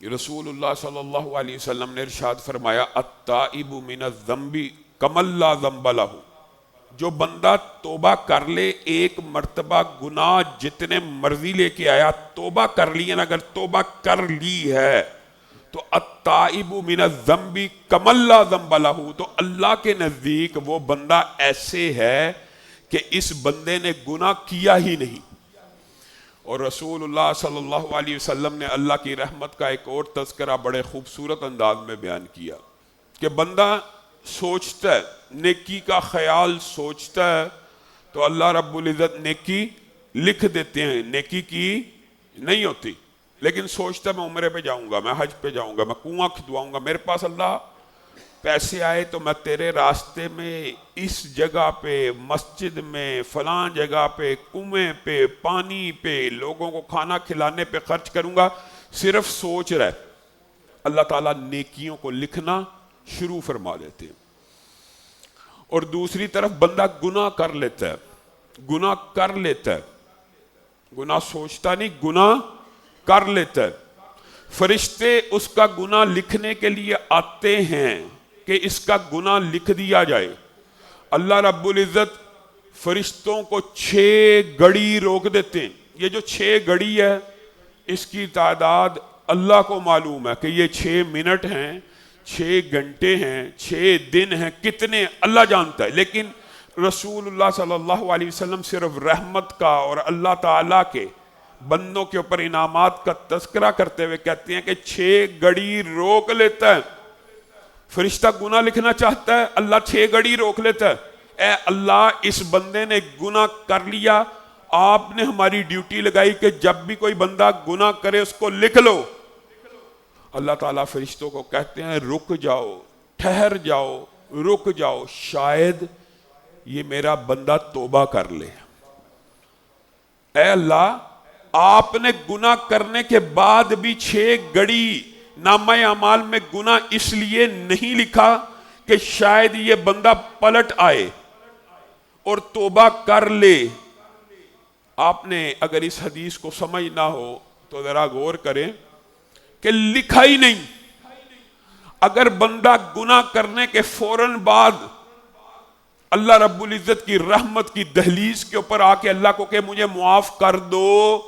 رسول اللہ صلی اللہ علیہ وسلم نے ارشاد فرمایا التائب من الذنب کمن لا ذنب لہ، جو بندہ توبہ کر لے ایک مرتبہ گناہ جتنے مرضی لے کے آیا توبہ کر لی ہے، اگر توبہ کر لی ہے تو التائب من الذنب کمن لا ذنب لہ، تو اللہ کے نزدیک وہ بندہ ایسے ہے کہ اس بندے نے گناہ کیا ہی نہیں۔ اور رسول اللہ صلی اللہ علیہ وسلم نے اللہ کی رحمت کا ایک اور تذکرہ بڑے خوبصورت انداز میں بیان کیا کہ بندہ سوچتا ہے، نیکی کا خیال سوچتا ہے تو اللہ رب العزت نیکی لکھ دیتے ہیں، نیکی کی نہیں ہوتی، لیکن سوچتا ہے میں عمرے پہ جاؤں گا، میں حج پہ جاؤں گا، میں کنواں کھدواؤں گا، میرے پاس اللہ پیسے آئے تو میں تیرے راستے میں اس جگہ پہ، مسجد میں، فلاں جگہ پہ، کنویں پہ، پانی پہ، لوگوں کو کھانا کھلانے پہ خرچ کروں گا، صرف سوچ رہا ہے۔ اللہ تعالیٰ نیکیوں کو لکھنا شروع فرما دیتے ہیں۔ اور دوسری طرف بندہ گناہ کر لیتا ہے، گناہ کر لیتا ہے، گناہ سوچتا نہیں، گناہ کر لیتا ہے۔ فرشتے اس کا گناہ لکھنے کے لیے آتے ہیں کہ اس کا گناہ لکھ دیا جائے۔ اللہ رب العزت فرشتوں کو 6 گھڑی روک دیتے ہیں۔ یہ جو 6 گھڑی ہے اس کی تعداد اللہ کو معلوم ہے کہ یہ 6 منٹ ہیں، 6 گھنٹے ہیں، 6 دن ہیں، کتنے اللہ جانتا ہے، لیکن رسول اللہ صلی اللہ علیہ وسلم صرف رحمت کا اور اللہ تعالیٰ کے بندوں کے اوپر انعامات کا تذکرہ کرتے ہوئے کہتے ہیں کہ 6 گھڑی روک لیتا ہے۔ فرشتہ گناہ لکھنا چاہتا ہے، اللہ 6 گھڑی روک لیتا ہے۔ اے اللہ، اس بندے نے گناہ کر لیا، آپ نے ہماری ڈیوٹی لگائی کہ جب بھی کوئی بندہ گناہ کرے اس کو لکھ لو۔ اللہ تعالیٰ فرشتوں کو کہتے ہیں رک جاؤ، ٹھہر جاؤ، رک جاؤ، شاید یہ میرا بندہ توبہ کر لے۔ اے اللہ، آپ نے گناہ کرنے کے بعد بھی 6 گھڑی نامہ اعمال میں گناہ اس لیے نہیں لکھا کہ شاید یہ بندہ پلٹ آئے اور توبہ کر لے۔ آپ نے اگر اس حدیث کو سمجھ نہ ہو تو ذرا غور کریں کہ لکھا ہی نہیں۔ اگر بندہ گناہ کرنے کے فوراً بعد اللہ رب العزت کی رحمت کی دہلیز کے اوپر آ کے اللہ کو کہ مجھے معاف کر دو،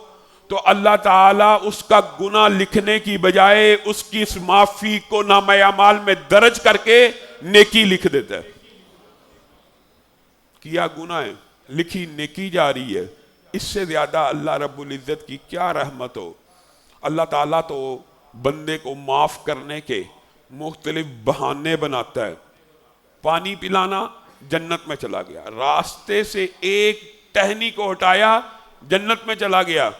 تو اللہ تعالیٰ اس کا گناہ لکھنے کی بجائے اس کی اس معافی کو نامہ اعمال میں درج کر کے نیکی لکھ دیتا ہے۔ کیا گناہ ہے، لکھی نیکی جا رہی ہے۔ اس سے زیادہ اللہ رب العزت کی کیا رحمت ہو۔ اللہ تعالیٰ تو بندے کو معاف کرنے کے مختلف بہانے بناتا ہے۔ پانی پلانا، جنت میں چلا گیا، راستے سے ایک ٹہنی کو ہٹایا، جنت میں چلا گیا۔